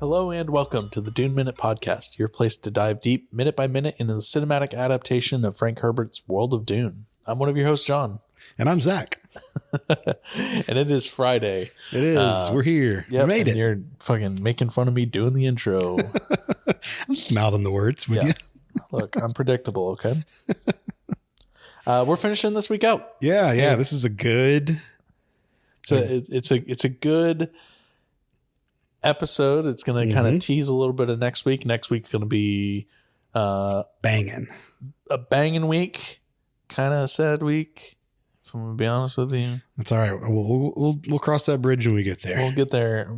Hello and welcome to the Dune Minute Podcast, your place to dive deep, minute by minute, into the cinematic adaptation of Frank Herbert's World of Dune. I'm one of your hosts, John. And I'm Zach. And it is Friday. It is. We're here. Yep, we made it. You're fucking making fun of me doing the intro. I'm just mouthing the words with you. Look, I'm predictable, okay? We're finishing this week out. Yeah. This is a good... It's a good episode. It's going to kind of tease a little bit of next week. Next week's going to be banging. A banging week, kind of a sad week, if I'm going to be honest with you. That's all right. We'll cross that bridge when we get there. We'll get there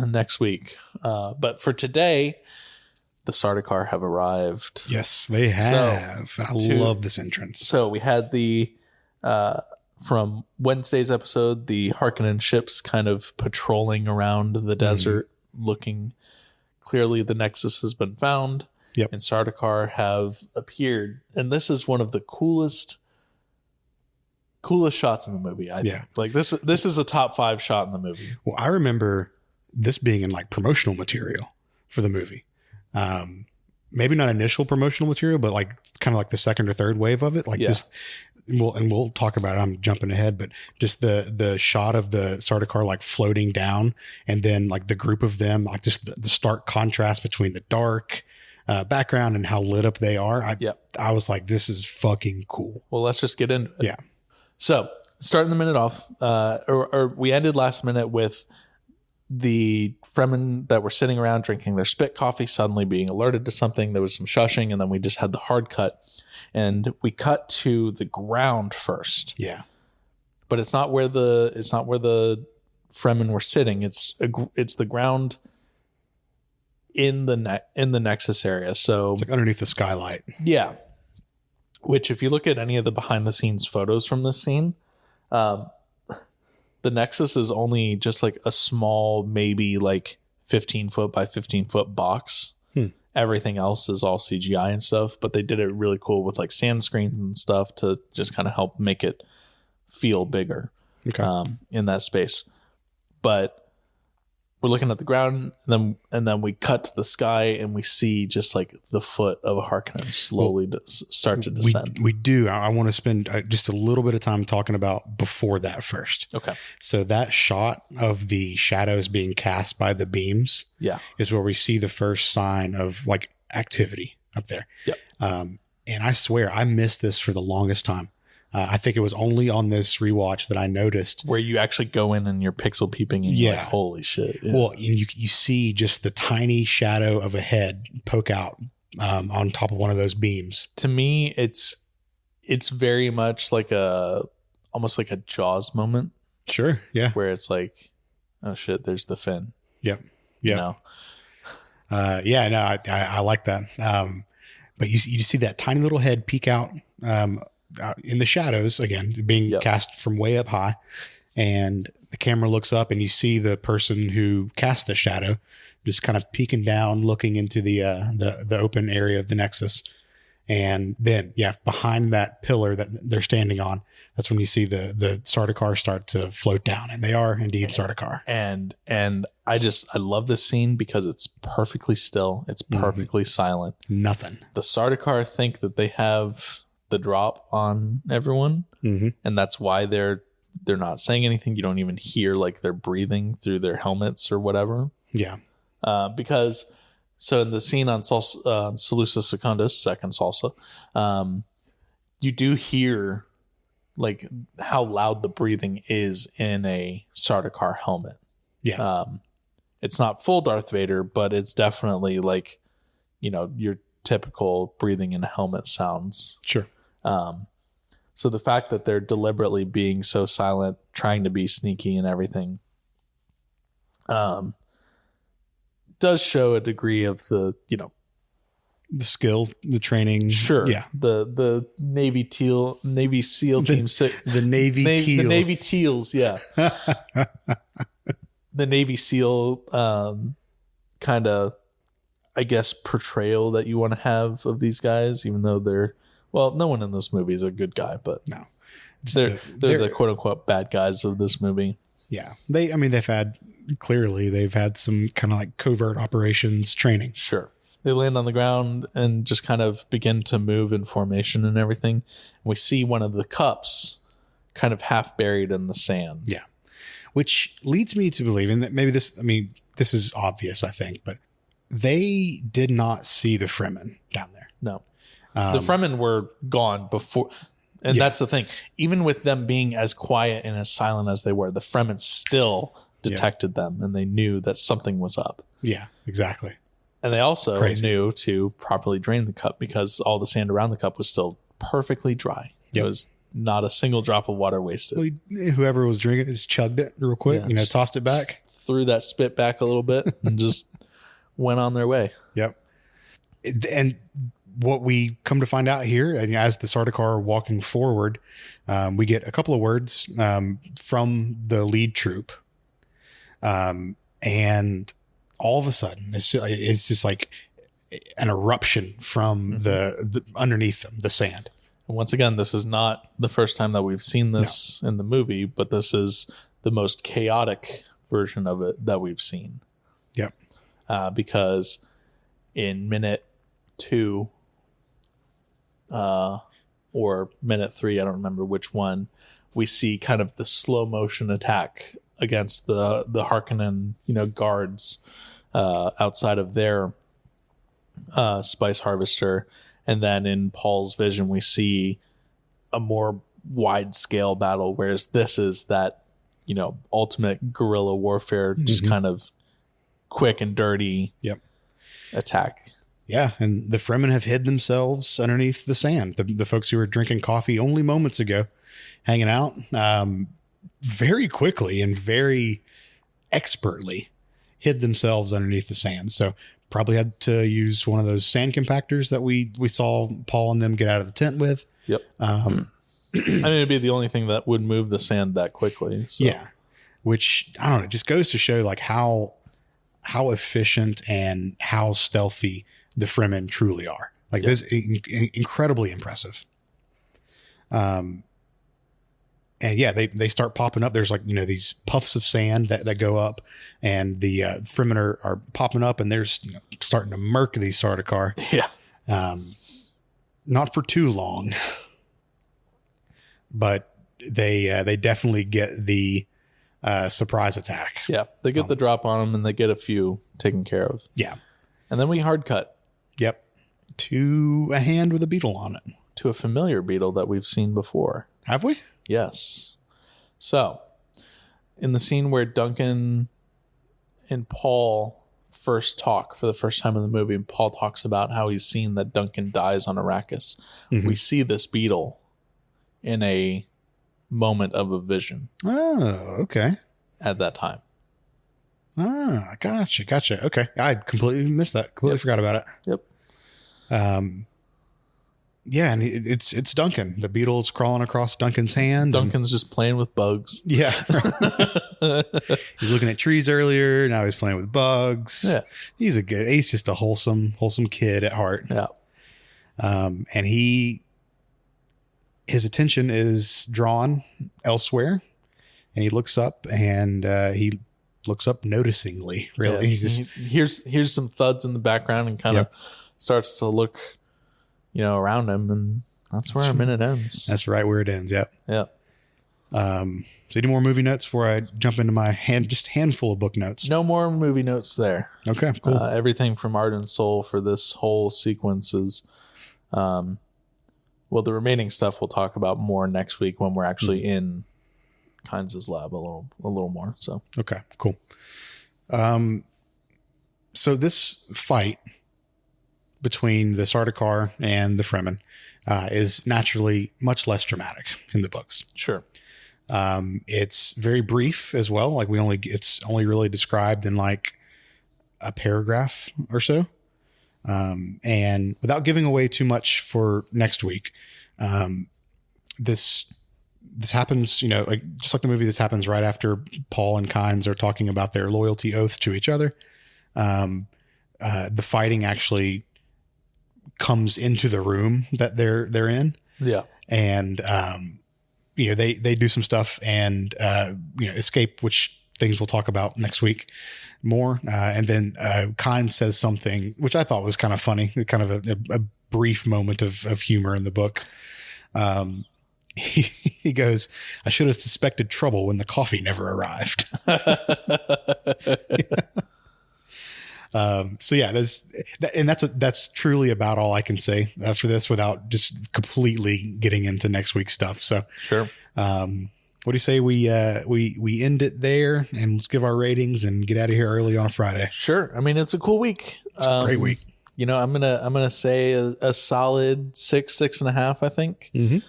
next week. But for today, the Sardaukar have arrived. Yes, they have. I love this entrance. So we had the from Wednesday's episode, the Harkonnen ships kind of patrolling around the desert, looking. Clearly the Nexus has been found. Yep. And Sardaukar have appeared. And this is one of the coolest shots in the movie, I think. Like this is a top 5 shot in the movie. Well, I remember this being in like promotional material for the movie. Maybe not initial promotional material, but like kind of like the second or third wave of it. Like just we'll talk about it. I'm jumping ahead, but just the shot of the Sardaukar like floating down, and then like the group of them, like just the stark contrast between the dark background and how lit up they are. I was like, this is fucking cool. Well, let's just get into it. Yeah. So starting the minute off, or we ended last minute with the Fremen that were sitting around drinking their spit coffee suddenly being alerted to something. There was some shushing, and then we just had the hard cut. And we cut to the ground first. Yeah. But it's not where the Fremen were sitting. It's the ground in the Nexus area. So it's like underneath the skylight. Yeah. Which, if you look at any of the behind the scenes photos from this scene, the Nexus is only just like a small, maybe like 15 foot by 15 foot box. Everything else is all CGI and stuff, but they did it really cool with like sand screens and stuff to just kind of help make it feel bigger in that space. But we're looking at the ground, and then we cut to the sky, and we see just like the foot of a Harkonnen slowly start to descend. We do. I want to spend just a little bit of time talking about before that first. Okay. So that shot of the shadows being cast by the beams is where we see the first sign of like activity up there. Yep. And I swear I missed this for the longest time. I think it was only on this rewatch that I noticed where you actually go in and you're pixel peeping and you're like, holy shit. Yeah. Well, and you see just the tiny shadow of a head poke out on top of one of those beams. To me, it's very much like almost like a Jaws moment. Sure. Yeah. Where it's like, oh shit, there's the fin. Yep. Yeah. No. I like that. But you see that tiny little head peek out, in the shadows, again, being cast from way up high, and the camera looks up and you see the person who cast the shadow just kind of peeking down, looking into the open area of the Nexus. And then, behind that pillar that they're standing on, that's when you see the Sardaukar start to float down, and they are indeed Sardaukar. And I love this scene because it's perfectly still. It's perfectly silent. Nothing. The Sardaukar think that they have the drop on everyone, and that's why they're not saying anything. You don't even hear like they're breathing through their helmets or whatever. Because so in the scene on Salusa Secundus, second Salsa, you do hear like how loud the breathing is in a Sardaukar helmet. It's not full Darth Vader, but it's definitely like, your typical breathing in a helmet sounds. Sure. So the fact that they're deliberately being so silent, trying to be sneaky and everything, does show a degree of the the skill, the training. Sure. Yeah. The Navy SEAL team. The Navy TEALs. Yeah. The Navy SEAL, kind of, I guess, portrayal that you want to have of these guys, even though no one in this movie is a good guy, but no, they're the quote unquote bad guys of this movie. Yeah. They've had some kind of like covert operations training. Sure. They land on the ground and just kind of begin to move in formation and everything. And we see one of the cups kind of half buried in the sand. Yeah. Which leads me to believe, and that maybe this is obvious, I think, but they did not see the Fremen down there. No. The Fremen were gone before. And that's the thing. Even with them being as quiet and as silent as they were, the Fremen still detected them, and they knew that something was up. Yeah, exactly. And they also knew to properly drain the cup because all the sand around the cup was still perfectly dry. Yep. It was not a single drop of water wasted. Well, whoever was drinking it just chugged it real quick, tossed it back. Threw that spit back a little bit and just went on their way. Yep. And what we come to find out here, and as the Sardaukar are walking forward, we get a couple of words from the lead troop. And all of a sudden, it's just like an eruption from the underneath them, the sand. And once again, this is not the first time that we've seen this in the movie, but this is the most chaotic version of it that we've seen. Yep. Because in minute 2 or minute 3, I don't remember which one, we see kind of the slow motion attack against the Harkonnen, guards outside of their spice harvester. And then in Paul's vision, we see a more wide scale battle, whereas this is that, ultimate guerrilla warfare, just kind of quick and dirty attack. Yeah, and the Fremen have hid themselves underneath the sand. The folks who were drinking coffee only moments ago, hanging out, very quickly and very expertly hid themselves underneath the sand. So probably had to use one of those sand compactors that we saw Paul and them get out of the tent with. Yep. It'd be the only thing that would move the sand that quickly. So. Yeah. Which, I don't know, just goes to show like how efficient and how stealthy the Fremen truly are. Like this is incredibly impressive. And yeah, they start popping up. There's like, these puffs of sand that go up, and the Fremen are popping up, and they're starting to murk these Sardaukar. Yeah. Not for too long, but they definitely get the surprise attack. Yeah. They get the drop on them, and they get a few taken care of. Yeah. And then we hard cut. Yep. To a hand with a beetle on it. To a familiar beetle that we've seen before. Have we? Yes. So, in the scene where Duncan and Paul first talk for the first time in the movie, and Paul talks about how he's seen that Duncan dies on Arrakis, we see this beetle in a moment of a vision. Oh, okay. At that time. Ah, gotcha. Okay. I completely missed that. Completely forgot about it. Yep. Yeah, and it's Duncan. The beetle's crawling across Duncan's hand. Duncan's just playing with bugs. Yeah. He's looking at trees earlier. Now he's playing with bugs. Yeah. He's just a wholesome kid at heart. Yeah. And his attention is drawn elsewhere, and he looks up noticingly, really. Yeah, he hears some thuds in the background and kind of starts to look, around him, and that's where our minute ends. That's right where it ends. Yep. Yeah. So any more movie notes before I jump into my handful of book notes? No more movie notes there. Okay, cool. Everything from Art and Soul for this whole sequence is, the remaining stuff we'll talk about more next week when we're actually in Kynes' lab a little more. So okay, cool. So this fight between the Sardaukar and the Fremen is naturally much less dramatic in the books. Sure. It's very brief as well. Like it's only really described in like a paragraph or so. And without giving away too much for next week, this happens, just like the movie, this happens right after Paul and Kynes are talking about their loyalty oath to each other. The fighting actually comes into the room that they're in. Yeah. And they do some stuff and, escape, which things we'll talk about next week more. And then Khan says something, which I thought was kind of funny, kind of a brief moment of humor in the book. He goes, "I should have suspected trouble when the coffee never arrived." So yeah, that's truly about all I can say for this without just completely getting into next week's stuff. So sure. What do you say we end it there and let's give our ratings and get out of here early on a Friday? Sure. I mean, it's a cool week. It's a great week. I'm gonna say a solid 6.5. I think. Mm-hmm.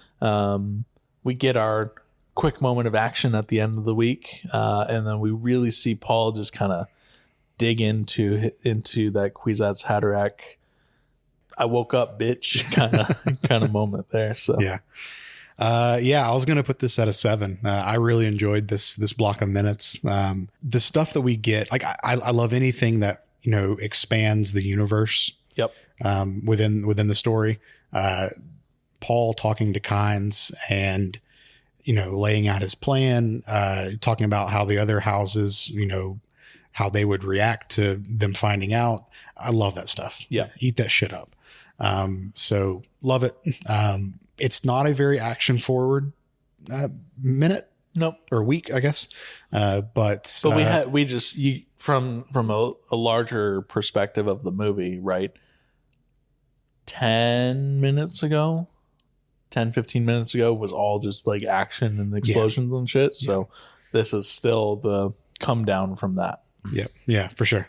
We get our quick moment of action at the end of the week, and then we really see Paul just kind of dig into that Kwisatz Haderach, I woke up, bitch, kind of moment there. So yeah. I was going to put this at a 7. I really enjoyed this block of minutes. The stuff that we get, like I love anything that, expands the universe. Yep. Within the story, Paul talking to Kynes and, laying out his plan, talking about how the other houses, how they would react to them finding out. I love that stuff. Yeah. Eat that shit up. So love it. It's not a very action forward minute. Nope. Or week, I guess. But from a larger perspective of the movie, right? 10, 15 minutes ago was all just like action and explosions and shit. So this is still the come down from that. Yep. Yeah, for sure.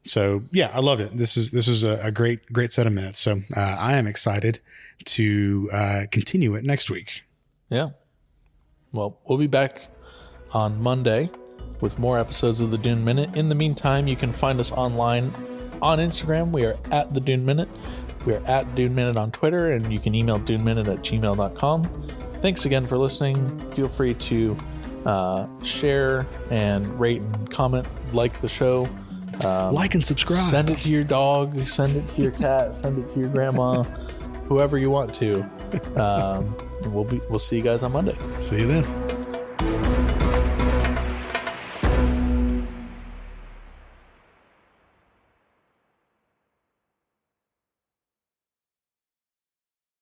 So yeah, I loved it. This is a great set of minutes. So I am excited to continue it next week. Yeah. Well, we'll be back on Monday with more episodes of the Dune Minute. In the meantime, you can find us online on Instagram. We are at the Dune Minute. We are at Dune Minute on Twitter, and you can email duneminute@gmail.com. Thanks again for listening. Feel free to share and rate and comment, like the show. Like and subscribe. Send it to your dog. Send it to your cat. Send it to your grandma. Whoever you want to. We'll see you guys on Monday. See you then.